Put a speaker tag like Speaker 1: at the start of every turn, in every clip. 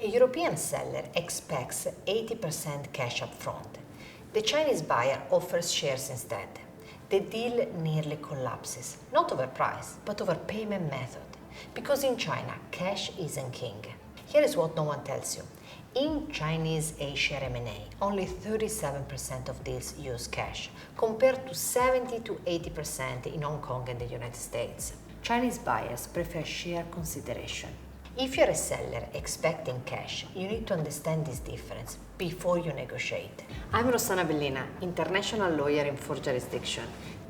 Speaker 1: A European seller expects 80% cash up front. The Chinese buyer offers shares instead. The deal nearly collapses, not over price, but over payment method. Because in China, cash isn't king. Here is what no one tells you. In Chinese A-share M&A, only 37% of deals use cash, compared to 70 to 80% in Hong Kong and the United States. Chinese buyers prefer share consideration. If you're a seller expecting cash, you need to understand this difference before you negotiate. I'm Rossana Bellina, international lawyer in 4 jurisdictions.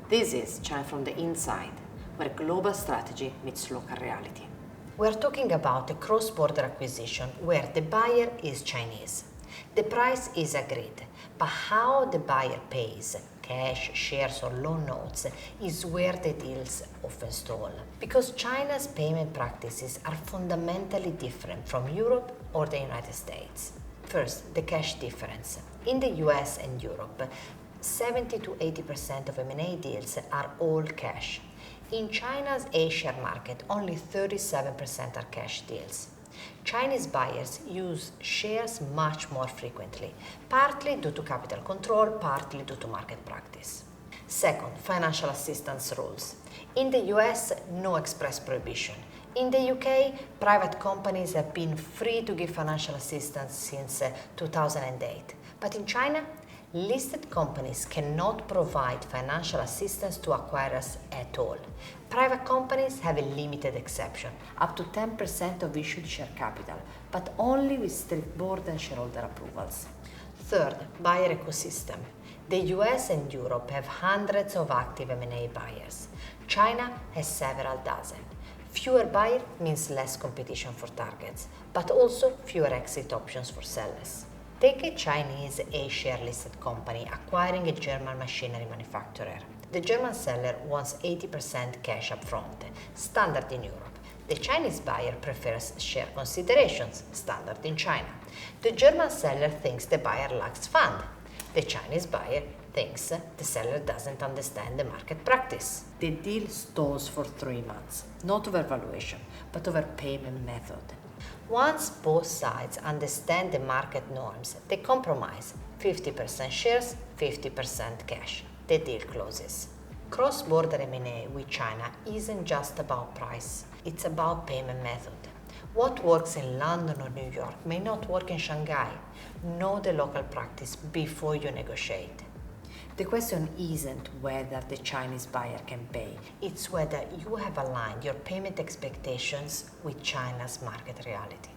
Speaker 1: This is China from the Inside, where global strategy meets local reality. We're talking about a cross-border acquisition where the buyer is Chinese. The price is agreed, but how the buyer pays, cash, shares or loan notes, is where the deals often stall. Because China's payment practices are fundamentally different from Europe or the United States. First, the cash difference. In the US and Europe, 70 to 80% of M&A deals are all cash. In China's A-share market, only 37% are cash deals. Chinese buyers use shares much more frequently, partly due to capital control, partly due to market practice. Second, financial assistance rules. In the US, no express prohibition. In the UK, private companies have been free to give financial assistance since 2008. But in China, listed companies cannot provide financial assistance to acquirers at all. Private companies have a limited exception, up to 10% of issued share capital, but only with strict board and shareholder approvals. Third, buyer ecosystem. The US and Europe have hundreds of active M&A buyers. China has several dozen. Fewer buyers means less competition for targets, but also fewer exit options for sellers. Take a Chinese A-share listed company acquiring a German machinery manufacturer. The German seller wants 80% cash up front, standard in Europe. The Chinese buyer prefers share considerations, standard in China. The German seller thinks the buyer lacks fund. The Chinese buyer thinks the seller doesn't understand the market practice. The deal stalls for 3 months, not over valuation, but over payment method. Once both sides understand the market norms, they compromise. 50% shares, 50% cash. The deal closes. Cross-border M&A with China isn't just about price, it's about payment method. What works in London or New York may not work in Shanghai. Know the local practice before you negotiate. The question isn't whether the Chinese buyer can pay, it's whether you have aligned your payment expectations with China's market reality.